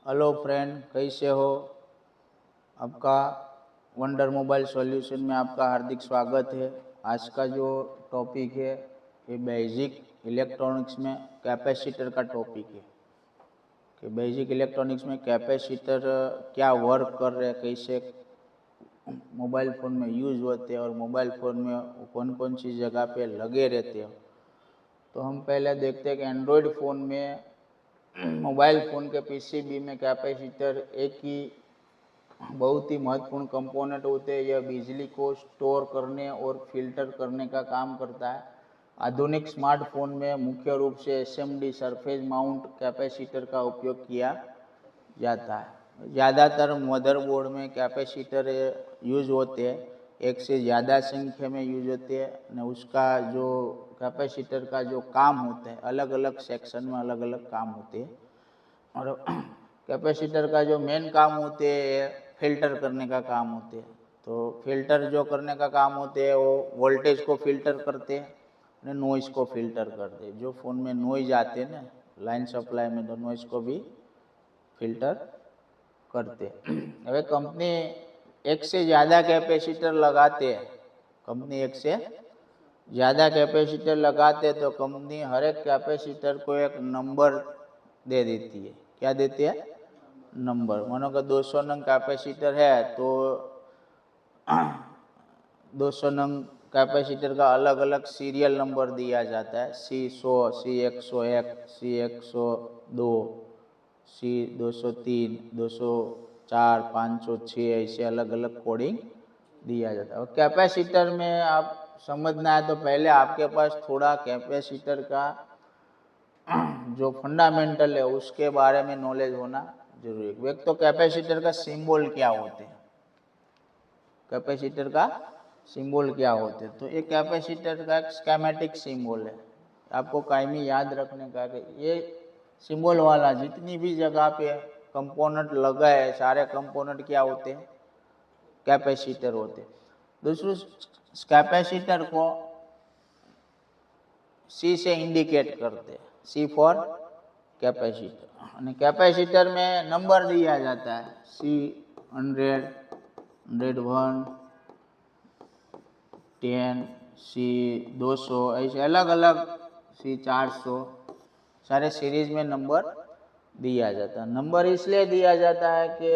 Hello friend, कैसे हो? आपका वंडर मोबाइल सॉल्यूशन में आपका हार्दिक स्वागत है। आज का जो टॉपिक है ये बेसिक इलेक्ट्रॉनिक्स में कैपेसिटर का टॉपिक है कि बेसिक इलेक्ट्रॉनिक्स में कैपेसिटर क्या वर्क कर रहे हैं, कैसे मोबाइल फ़ोन में यूज़ होते हैं और मोबाइल फ़ोन में कौन कौन सी जगह पे लगे रहते हैं। तो हम पहले देखते हैं कि एंड्रॉयड फ़ोन में मोबाइल फ़ोन के पीसीबी में कैपेसिटर एक ही बहुत ही महत्वपूर्ण कंपोनेंट होते हैं। यह बिजली को स्टोर करने और फिल्टर करने का काम करता है। आधुनिक स्मार्टफोन में मुख्य रूप से एसएमडी सरफेस माउंट कैपेसिटर का उपयोग किया जाता है। ज़्यादातर मदरबोर्ड में कैपेसिटर यूज होते हैं, एक से ज़्यादा संख्या में यूज होते हैं न उसका जो कैपेसिटर का जो काम होता है अलग अलग सेक्शन में अलग अलग काम होते हैं। और कैपेसिटर का जो मेन काम होते हैं फिल्टर करने का काम होते हैं। तो फिल्टर जो करने का काम होते हैं वो वोल्टेज को फिल्टर करते हैं और नॉइज़ को फिल्टर करते हैं। जो फ़ोन में नॉइज़ आते हैं ना लाइन सप्लाई में, तो नॉइज़ को भी फिल्टर करते हैं। હવે कंपनी एक से ज़्यादा कैपेसिटर लगाते हैं, कंपनी एक से ज़्यादा कैपेसिटर लगाते तो कंपनी हर एक कैपेसिटर को एक नंबर दे देती है। क्या देती है? नंबर। मानो कि 200 नंग कैपेसिटर है तो 200 नंग कैपेसिटर का अलग अलग सीरियल नंबर दिया जाता है। C100, C101, C102, C203, 204, 506 ऐसे अलग अलग कोडिंग दिया जाता है। और कैपेसिटर में आप समझना है तो पहले आपके पास थोड़ा कैपेसिटर का जो फंडामेंटल है उसके बारे में नॉलेज होना जरूरी है। एक तो कैपेसिटर का सिंबल क्या होते हैं, कैपेसिटर का सिंबल क्या होते हैं। तो एक कैपेसिटर का एक स्कीमेटिक सिंबल है, आपको कायमी याद रखने का कि ये सिंबल वाला जितनी भी जगह पे कंपोनेंट लगा है सारे कंपोनेंट क्या होते हैं? कैपेसिटर होते हैं। दूसरों कैपेसिटर को सी से इंडिकेट करते हैं, सी फॉर कैपेसिटर। और कैपेसिटर में नंबर दिया जाता है C100, 101, 10, C200 ऐसे अलग अलग, C400 सारे सीरीज में नंबर दिया जाता है। नंबर इसलिए दिया जाता है कि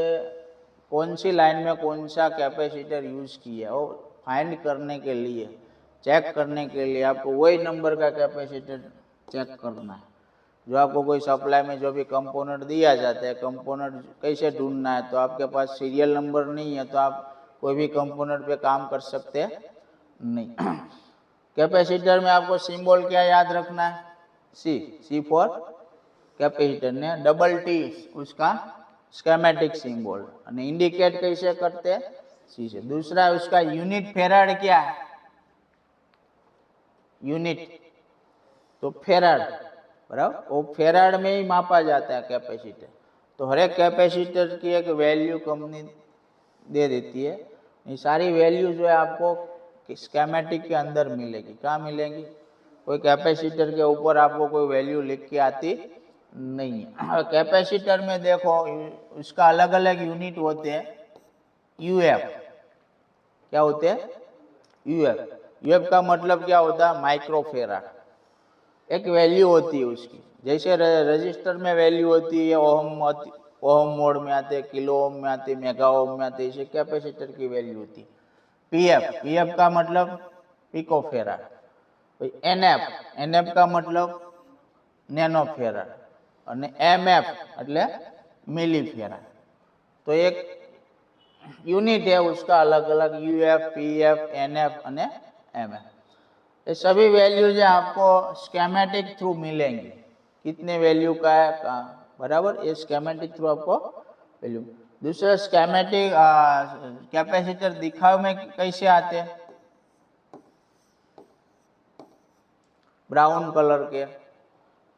कौन सी लाइन में कौन सा कैपेसिटर यूज़ किया है और फाइंड करने के लिए, चेक करने के लिए आपको वही नंबर का कैपेसिटर चेक करना है। जो आपको कोई सप्लाई में जो भी कंपोनेंट दिया जाता है, कंपोनेंट कैसे ढूंढना है, तो आपके पास सीरियल नंबर नहीं है तो आप कोई भी कंपोनेंट पे काम कर सकते नहीं। कैपेसिटर में आपको सिंबल क्या याद रखना है? सी फॉर कैपेसिटर ने डबल टी उसका स्कीमेटिक सिंबल और इंडिकेट कैसे करते हैं? सी से। दूसरा उसका यूनिट फेराड क्या है? यूनिट तो फेराड, बराबर, वो फेराड में ही मापा जाता है कैपेसिटर। तो हर एक कैपेसिटर की एक वैल्यू कंपनी दे देती है। ये सारी वैल्यू जो है आपको स्कीमेटिक के अंदर मिलेगी। कहाँ मिलेंगी? कोई कैपेसिटर के ऊपर आपको कोई वैल्यू लिख के आती नहीं है। कैपेसिटर में देखो उसका अलग अलग यूनिट होते हैं। यूएफ क्या होते हैं? यूएफ का मतलब क्या होता है? माइक्रोफेराड। एक वैल्यू होती है उसकी, जैसे रजिस्टर में वैल्यू होती है, ओम मोड में आते, किलो ओम में आते, मेगा ओम में आते, इसे कैपेसिटर की वैल्यू होती है। पीएफ का मतलब पिकोफेराड। एनएफ का मतलब नैनोफेराड और एमएफ એટલે મિલીફેરાડ। तो एक यूनिट है उसका अलग अलग यूएफ, पीएफ, एनएफ और एमएफ। ये सभी वैल्यू जो आपको स्कीमेटिक थ्रू मिलेंगे। कितने वैल्यू का है बराबर, ये स्कीमेटिक थ्रू आपको वैल्यू। दूसरा स्कीमेटिक कैपेसिटर दिखाव में कैसे आते हैं? ब्राउन कलर के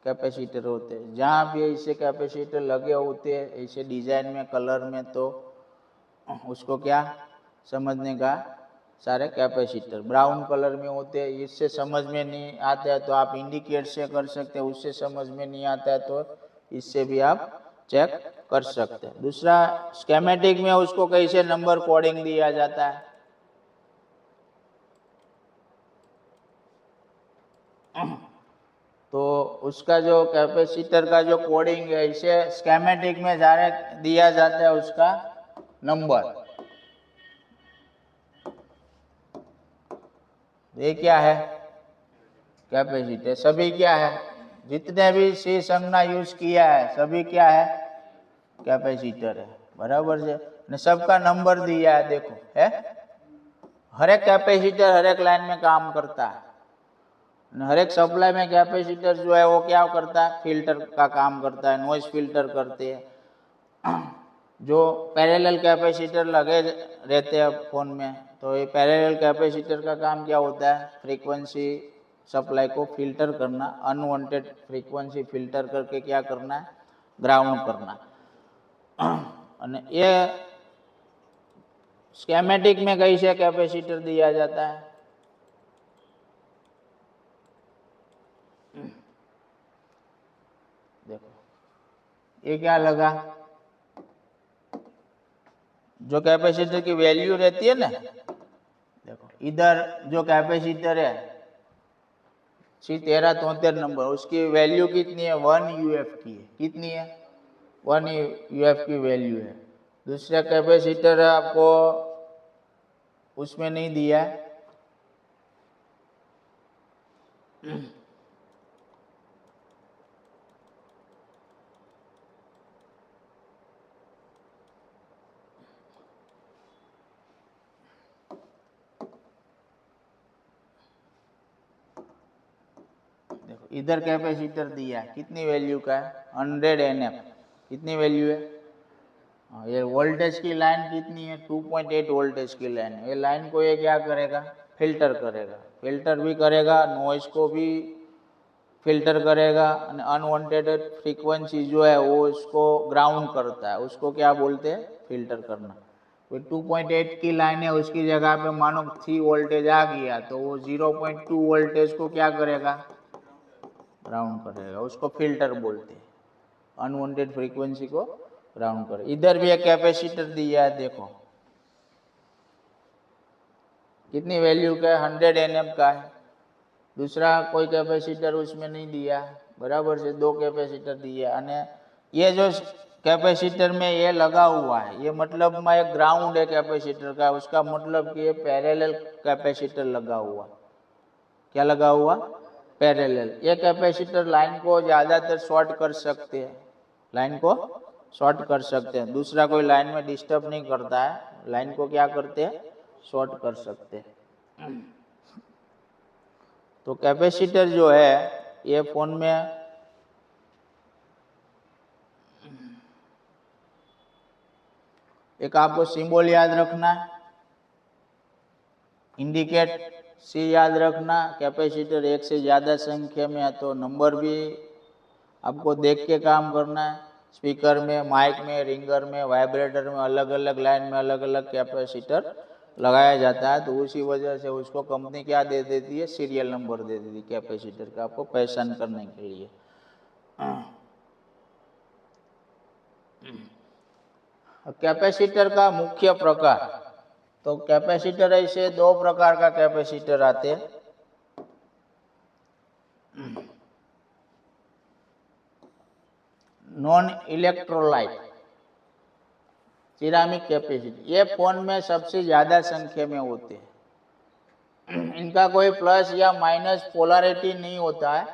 कैपेसिटर होते हैं। जहाँ भी ऐसे कैपेसिटर लगे होते हैं ऐसे डिजाइन में, कलर में, तो उसको क्या समझने का, सारे कैपेसिटर ब्राउन कलर में होते हैं। इससे समझ में नहीं आता है तो आप इंडिकेट से कर सकते हैं, उससे समझ में नहीं आता है तो इससे भी आप चेक कर सकते हैं। दूसरा, स्केमेटिक में उसको कैसे नंबर कोडिंग दिया जाता है। तो उसका जो कैपेसिटर का जो कोडिंग है, इसे स्केमेटिक में जाने दिया जाता है उसका नंबर। ये क्या है? कैपेसिटर। सभी क्या है? जितने भी सी संज्ञा यूज किया है सभी क्या है? कैपेसिटर है, बराबर है ने सबका नंबर दिया है, देखो है। हर एक कैपेसिटर हर एक लाइन में काम करता है। हर एक सप्लाई में कैपेसिटर जो है वो क्या करता है? फिल्टर का काम करता है, नॉइज फिल्टर करते हैं। जो पैरेलल कैपेसिटर लगे रहते हैं फोन में, तो ये पैरेलल कैपेसिटर का काम क्या होता है? फ्रीक्वेंसी सप्लाई को फिल्टर करना, अनवांटेड फ्रीक्वेंसी फिल्टर करके क्या करना है? ग्राउंड करना। અને ये स्केमेटिक में कैसे कैपेसिटर दिया जाता है? देखो ये क्या लगा? जो कैपेसिटर की वैल्यू रहती है ना, देखो इधर जो कैपेसिटर है C1373 नंबर, उसकी वैल्यू कितनी है? 1 UF की है। कितनी है? 1 UF की वैल्यू है। दूसरा कैपेसिटर आपको उसमें नहीं दिया है। देखो इधर कैपेसिटर दिया है, कितनी वैल्यू का है? 100 NF। कितनी वैल्यू है? ये वोल्टेज की लाइन कितनी है? 2.8 वोल्टेज की लाइन है। ये लाइन को ये क्या करेगा? फिल्टर करेगा। फिल्टर भी करेगा, नॉइज को भी फिल्टर करेगा, और अनवांटेड फ्रीक्वेंसी जो है वो उसको ग्राउंड करता है। उसको क्या बोलते हैं? फिल्टर करना। कोई 2.8 की लाइन है, उसकी जगह पे मानो 3 वोल्टेज आ गया, तो वो 0.2 वोल्टेज को क्या करेगा? ग्राउंड करेगा। उसको फिल्टर बोलते हैं। अनवांटेड फ्रीक्वेंसी को ग्राउंड करे। इधर भी एक कैपेसिटर दिया है, देखो कितनी वैल्यू का है? 100 NF का है। दूसरा कोई कैपेसिटर उसमें नहीं दिया, बराबर से 2 कैपेसिटर दिया। અને ये जो कैपेसिटर में ये लगा हुआ है, ये मतलब में एक ग्राउंड है कैपेसिटर का, उसका मतलब कि ये पैरेलल कैपेसिटर लगा हुआ। क्या लगा हुआ? पैरेलल। ये कैपेसिटर लाइन को ज़्यादातर शॉर्ट कर सकते हैं, लाइन को शॉर्ट कर सकते हैं। दूसरा कोई लाइन में डिस्टर्ब नहीं करता है, लाइन को क्या करते हैं? शॉर्ट कर सकते हैं। तो कैपेसिटर जो है ये फोन में एक आपको सिंबल याद रखना है, इंडिकेट सी याद रखना। कैपेसिटर एक से ज़्यादा संख्या में है तो नंबर भी आपको देख के काम करना है। स्पीकर में, माइक में, रिंगर में, वाइब्रेटर में अलग अलग लाइन में अलग अलग कैपेसिटर लगाया जाता है। तो उसी वजह से उसको कंपनी क्या दे देती है? सीरियल नंबर दे देती है कैपेसिटर का, आपको पहचान करने के लिए। कैपेसिटर का मुख्य प्रकार, तो कैपेसिटर ऐसे 2 प्रकार का कैपेसिटर आते हैं। नॉन इलेक्ट्रोलाइट सिरामिक कैपेसिटर, ये फोन में सबसे ज्यादा संख्या में होते हैं। इनका कोई प्लस या माइनस पोलैरिटी नहीं होता है,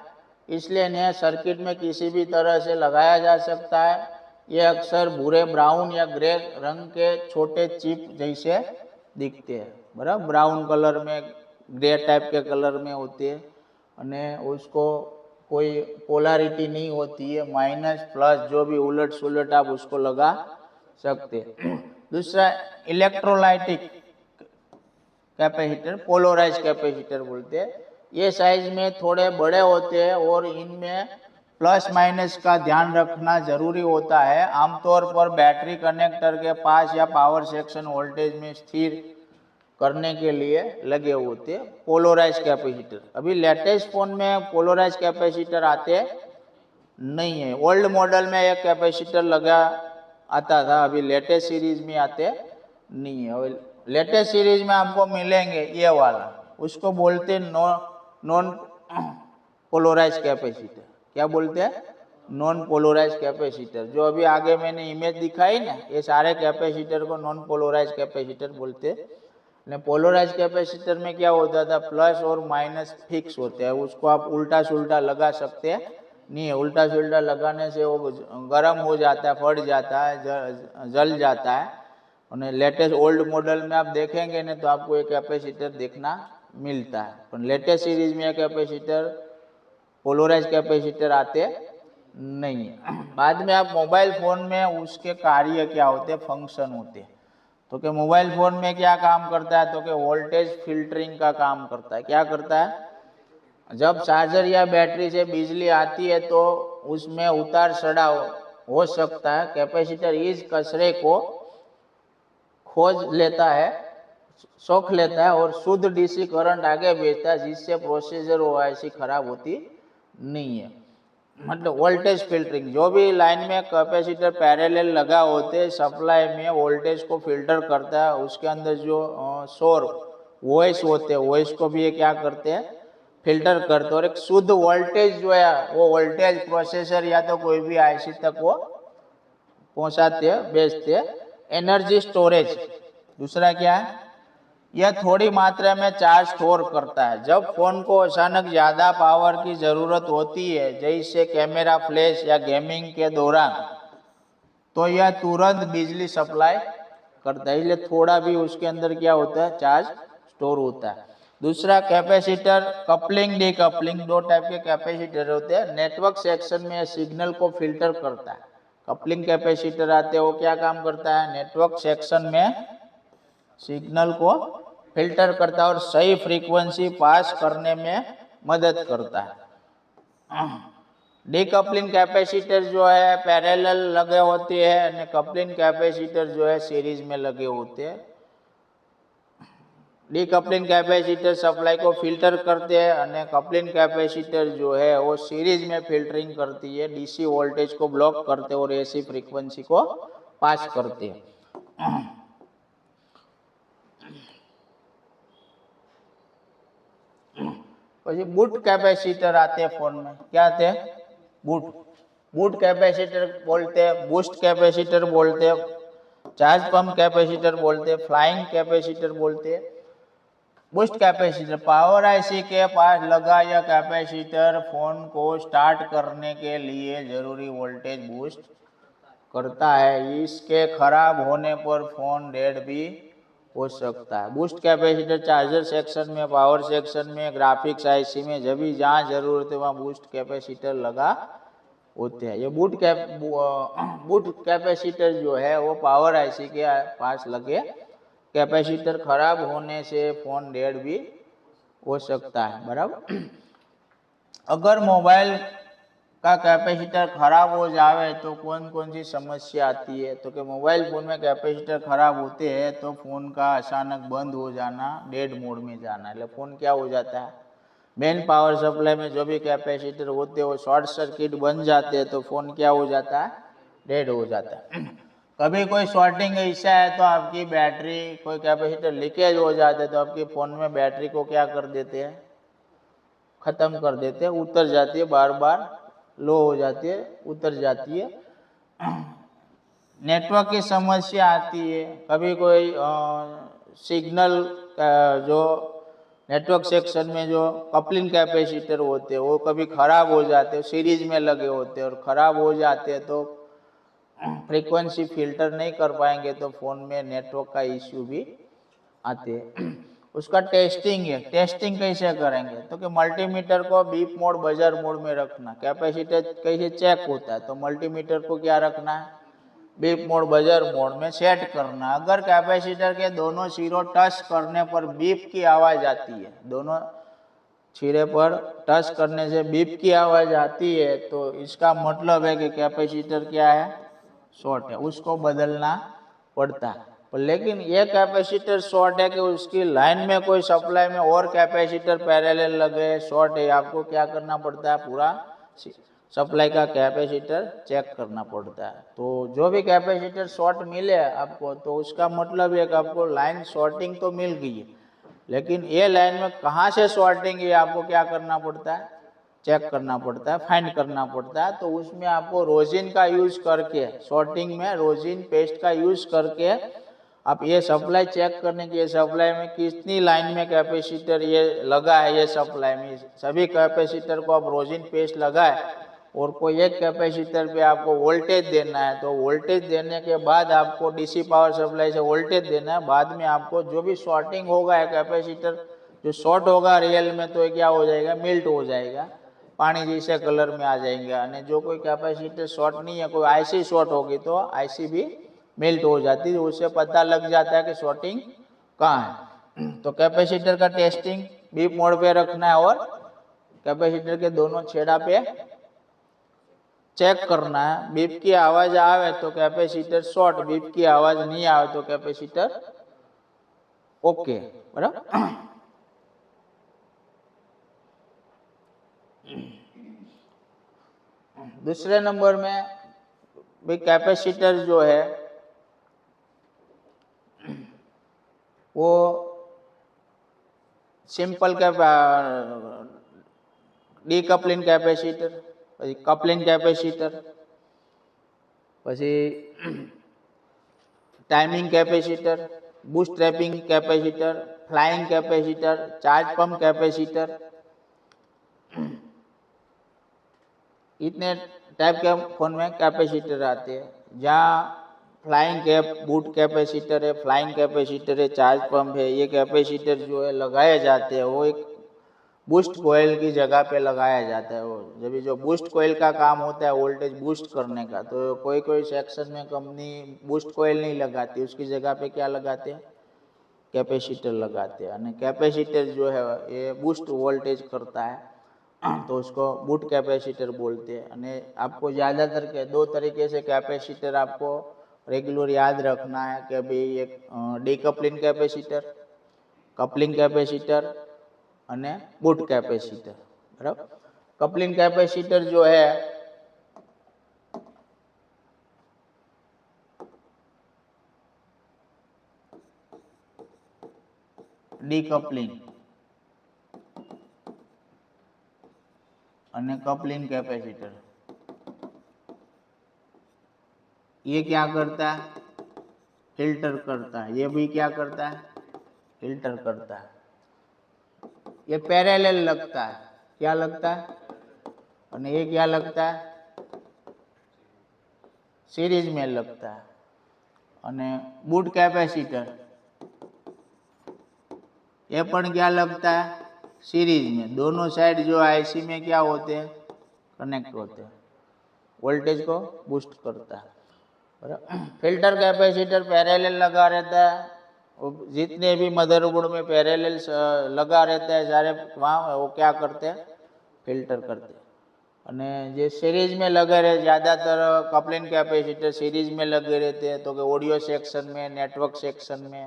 इसलिए इन्हें सर्किट में किसी भी तरह से लगाया जा सकता है। ये अक्सर भूरे, ब्राउन या ग्रे रंग के छोटे चिप जैसे दिखते हैं, बराबर। ब्राउन कलर में, ग्रे टाइप के कलर में होते हैं, અને उसको कोई पोलैरिटी नहीं होती है, माइनस प्लस जो भी उलट सुलट आप उसको लगा सकते हैं। दूसरा इलेक्ट्रोलाइटिक कैपेसिटर, पोलराइज कैपेसिटर बोलते हैं। ये साइज में थोड़े बड़े होते हैं और इनमें प्लस माइनस का ध्यान रखना जरूरी होता है। आमतौर पर बैटरी कनेक्टर के पास या पावर सेक्शन वोल्टेज में स्थिर करने के लिए लगे होते हैं पोलराइज कैपेसिटर। अभी लेटेस्ट फोन में पोलराइज कैपेसिटर आते नहीं है। ओल्ड मॉडल में एक कैपेसिटर लगा आता था, अभी लेटेस्ट सीरीज में आते नहीं है। लेटेस्ट सीरीज में आपको मिलेंगे ये वाला, उसको बोलते नॉन पोलराइज कैपेसिटर। क्या बोलते हैं? Non polarise capacitor. जो अभी आगे मैंने इमेज दिखाई ना, ये सारे कैपेसिटर को नॉन पोलराइज कैपेसिटर बोलते। पोलराइज कैपेसिटर में क्या होता था, प्लस और माइनस फिक्स होते हैं, उसको आप उल्टा सुल्टा लगा सकते हैं नहीं है। उल्टा सुल्टा लगाने से वो गर्म हो जाता है, फट जाता है, जल जाता है। और लेटेस्ट ओल्ड मॉडल में आप देखेंगे ना तो आपको एक कैपेसिटर देखना मिलता है, पर लेटेस्ट सीरीज में कैपेसिटर पोलराइज कैपेसिटर आते नहीं है। बाद में आप मोबाइल फोन में उसके कार्य क्या होते, फंक्शन होते। तो कि मोबाइल फोन में क्या काम करता है, तो कि वोल्टेज फिल्टरिंग का काम करता है। क्या करता है? जब चार्जर या बैटरी से बिजली आती है तो उसमें उतार चढ़ाव हो सकता है। कैपेसिटर इस कचरे को खोज लेता है, सोख लेता है और शुद्ध डीसी करंट आगे भेजता है, जिससे प्रोसेसर ओआईसी खराब होती नहीं है। मतलब वोल्टेज फिल्टरिंग, जो भी लाइन में कैपेसिटर पैरेलल लगा होते सप्लाई में वोल्टेज को फिल्टर करता है। उसके अंदर जो शोर वॉइस होते हैं, वॉइस को भी ये क्या करते हैं, फिल्टर करते हैं। और एक शुद्ध वोल्टेज जो है वो वोल्टेज प्रोसेसर या तो कोई भी आईसी तक वो पहुंचाते हैं, भेजते हैं। एनर्जी स्टोरेज दूसरा क्या है, यह थोड़ी मात्रा में चार्ज स्टोर करता है। जब फोन को अचानक ज्यादा पावर की जरूरत होती है, जैसे कैमरा फ्लैश या गेमिंग के दौरान, तो यह तुरंत बिजली सप्लाई करता है। इसलिए थोड़ा भी उसके अंदर क्या होता है, चार्ज स्टोर होता है। दूसरा कैपेसिटर कपलिंग डीकपलिंग, दो टाइप के कैपेसिटर होते हैं। नेटवर्क सेक्शन में सिग्नल को फिल्टर करता है। कपलिंग कैपेसिटर आते हैं, वो क्या काम करता है, नेटवर्क सेक्शन में सिग्नल को फिल्टर करता है और सही फ्रीक्वेंसी पास करने में मदद करता है। डीकपलिंग कैपेसिटर जो है पैरेलल लगे होते हैं और कपलिंग कैपेसिटर जो है सीरीज में लगे होते हैं। डीकपलिंग कैपेसिटर सप्लाई को फिल्टर करते हैं और कपलिंग कैपेसिटर जो है वो सीरीज में फिल्टरिंग करती है, डीसी वोल्टेज को ब्लॉक करते हैं और एसी फ्रीक्वेंसी को पास करते हैं। પછી बूट कैपेसिटर आते हैं फोन में। क्या आते हैं? बूट कैपेसिटर बोलते हैं, बूस्ट कैपेसिटर बोलते हैं, चार्ज पंप कैपेसिटर बोलते हैं, फ्लाइंग कैपेसिटर बोलते हैं। बूस्ट कैपेसिटर, पावर आईसी के पास लगा यह कैपेसिटर फोन को स्टार्ट करने के लिए जरूरी वोल्टेज बूस्ट करता है। इसके खराब होने पर फोन डेड भी हो सकता है। बूस्ट कैपेसिटर चार्जर सेक्शन में, पावर सेक्शन में, ग्राफिक्स आईसी में, जब भी जहाँ जरूरत है वहाँ बूस्ट कैपेसिटर लगा होते हैं। ये बूट कैपेसिटर जो है वो पावर आईसी के पास लगे कैपेसिटर खराब होने से फोन डेड भी हो सकता है। बराबर। अगर मोबाइल का कैपेसिटर खराब हो जावे तो कौन कौन सी समस्या आती है, तो कि मोबाइल फोन में कैपेसिटर खराब होते हैं तो फोन का अचानक बंद हो जाना, डेड मोड में जाना। એટલે फोन क्या हो जाता है, मेन पावर सप्लाई में जो भी कैपेसिटर होते हैं वो शॉर्ट सर्किट बन जाते हैं तो फोन क्या हो जाता है, डेड हो जाता है। कभी कोई शॉर्टिंग ऐसा है तो आपकी बैटरी, कोई कैपेसिटर लीकेज हो जाता है तो आपके फोन में बैटरी को क्या कर देते हैं, खत्म कर देते हैं, उतर जाती है, बार बार लो हो जाती है, उतर जाती है। नेटवर्क की समस्या आती है, कभी कोई सिग्नल जो नेटवर्क सेक्शन में जो कपलिंग कैपेसिटर होते हैं वो कभी खराब हो जाते हैं, सीरीज में लगे होते हैं और ख़राब हो जाते हैं तो फ्रीक्वेंसी फिल्टर नहीं कर पाएंगे तो फ़ोन में नेटवर्क का इश्यू भी आते हैं। उसका टेस्टिंग है, टेस्टिंग कैसे करेंगे, तो कि मल्टीमीटर को बीप मोड बजर मोड में रखना। कैपेसिटर कैसे चेक होता है, तो मल्टीमीटर को क्या रखना है, बीप मोड बजर मोड में सेट करना। अगर कैपेसिटर के दोनों सिरों टच करने पर बीप की आवाज़ आती है, दोनों सिरे पर टच करने से बीप की आवाज़ आती है तो इसका मतलब है कि कैपेसिटर क्या है, शॉर्ट है, उसको बदलना पड़ता है। लेकिन ये कैपेसिटर शॉर्ट है कि उसकी लाइन में कोई सप्लाई में और कैपेसिटर पैरेलल लगे, शॉर्ट है, आपको क्या करना पड़ता है, पूरा सप्लाई का कैपेसिटर चेक करना पड़ता है। तो जो भी कैपेसिटर शॉर्ट मिले आपको, तो उसका मतलब है कि आपको लाइन शॉर्टिंग तो मिल गई है, लेकिन ये लाइन में कहाँ से शॉर्टिंग है आपको क्या करना पड़ता है, चेक करना पड़ता है, फाइंड करना पड़ता है। तो उसमें आपको रोजिन का यूज करके, शॉर्टिंग में रोजिन पेस्ट का यूज करके आप ये सप्लाई चेक करने की, ये सप्लाई में कितनी लाइन में कैपेसिटर ये लगा है, ये सप्लाई में सभी कैपेसिटर को आप रोजिन पेस्ट लगाए और कोई एक कैपेसिटर पे आपको वोल्टेज देना है, तो वोल्टेज देने के बाद आपको डीसी पावर सप्लाई से वोल्टेज देना है। बाद में आपको जो भी शॉर्टिंग होगा है कैपेसिटर जो शॉर्ट होगा रियल में, तो क्या हो जाएगा, मेल्ट हो जाएगा, पानी जैसे कलर में आ जाएंगे। और जो कोई कैपेसिटर शॉर्ट नहीं है, कोई आईसी शॉर्ट होगी तो आईसी भी मेल्ट हो जाती है, उससे पता लग जाता है कि शॉर्टिंग कहाँ है। तो कैपेसिटर का टेस्टिंग बीप मोड पे रखना है और कैपेसिटर के दोनों छेड़ा पे चेक करना है। बीप की आवाज आवे तो कैपेसिटर शॉर्ट, बीप की आवाज नहीं आवे तो कैपेसिटर ओके, बराबर। दूसरे नंबर में भी कैपेसिटर जो है वो सिंपल डीकपलिंग कैपेसिटर, પછી કપલિંગ કેપેસિટર, પછી timing capacitor, boost trapping capacitor, flying capacitor, charge pump capacitor, इतने टाइप के फोन में कैपेसिटर आते हैं। जहाँ फ्लाइंग कैप, बूट कैपेसिटर है, फ्लाइंग कैपेसिटर है, चार्ज पंप है, ये कैपेसिटर जो है लगाए जाते हैं, वो एक बूस्ट कोयल की जगह पे लगाया जाता है। वो जब जो बूस्ट कोयल का काम होता है वोल्टेज बूस्ट करने का, तो कोई कोई सेक्शन में कंपनी बूस्ट कोयल नहीं लगाती, उसकी जगह पे क्या लगाते हैं, कैपेसिटर लगाते हैं। कैपेसिटर जो है ये बूस्ट वोल्टेज करता है, तो उसको बूट कैपेसिटर बोलते हैं। आपको ज़्यादातर के दो तरीके से कैपेसिटर आपको रेगुलर याद रखना है कि भाई एक डीकपलिंग कैपेसिटर, कपलिंग कैपेसिटर અને બૂટ કેપેસિટર, બરાબર। કપલિંગ કેપેસિટર जो है डीकपलिंग અને कपलिंग कैपेसिटर, ये क्या करता है, फिल्टर करता है। ये भी क्या करता है, फिल्टर करता है। ये पैरेलल लगता है, क्या लगता है, और ये क्या लगता है, सीरीज में लगता है। और बूट कैपेसिटर ये पण क्या लगता है, सीरीज में। दोनों साइड जो आईसी में क्या होते हैं, कनेक्ट होते हैं, वोल्टेज को बूस्ट करता है। फिल्टर कैपेसिटर पैरेलल लगा रहता है, जितने भी मदरबोर्ड में पैरेलल लगा रहता है सारे, वहाँ वो क्या करते हैं, फिल्टर करते हैं। અને જે सीरीज में लगे रहे, ज़्यादातर कपलिंग कैपेसिटर सीरीज में लगे रहते हैं, तो कि ऑडियो सेक्शन में, नेटवर्क सेक्शन में,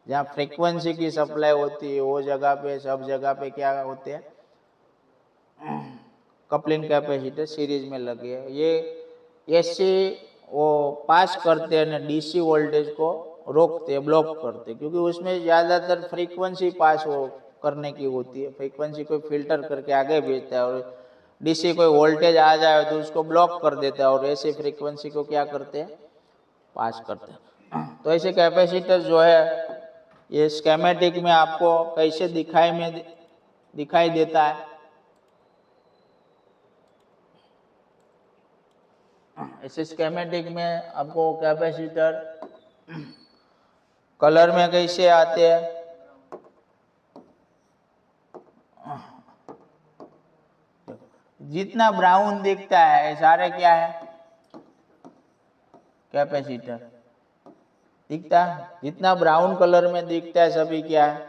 जहाँ फ्रीक्वेंसी की सप्लाई होती है वो जगह पे, सब जगह पे क्या होते हैं, कपलिंग कैपेसिटर सीरीज में लगे। ये एसी वो पास करते हैं, डीसी वोल्टेज को रोकते, ब्लॉक करते, क्योंकि उसमें ज़्यादातर फ्रीक्वेंसी पास हो करने की होती है। फ्रीक्वेंसी को फिल्टर करके आगे भेजता है, और डीसी कोई वोल्टेज आ जाए तो उसको ब्लॉक कर देता है, और ऐसे फ्रीक्वेंसी को क्या करते हैं, पास करते हैं। तो ऐसे कैपेसिटर जो है ये स्केमेटिक में आपको कैसे दिखाई देता है, ऐसे स्केमेटिक में आपको कैपेसिटर कलर में कैसे आते हैं, जितना ब्राउन दिखता है सारे क्या है, कैपेसिटर दिखता है। जितना ब्राउन कलर में दिखता है सभी क्या है,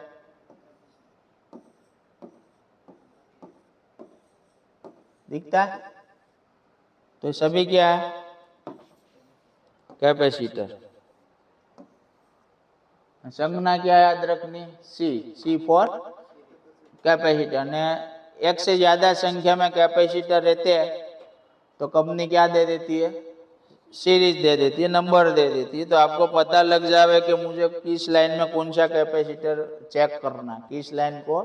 दिखता है, तो सभी क्या है, कैपेसिटर। संज्ञा क्या याद रखनी, सी फॉर कैपेसिटर। ने एक से ज्यादा संख्या में कैपेसिटर रहते हैं तो कंपनी क्या दे देती है, सीरीज दे देती है, नंबर दे देती है। तो आपको पता लग जावे कि मुझे किस लाइन में कौन सा कैपेसिटर चेक करना है, किस लाइन को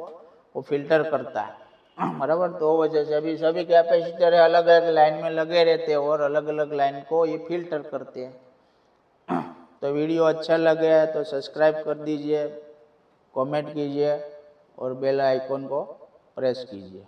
वो फिल्टर करता है, बराबर। तो वजह से अभी सभी कैपेसिटर अलग अलग लाइन में लगे रहते हैं और अलग अलग लाइन को ये फिल्टर करते हैं। तो वीडियो अच्छा लगे तो सब्सक्राइब कर दीजिए, कमेंट कीजिए और बेल आइकन को प्रेस कीजिए।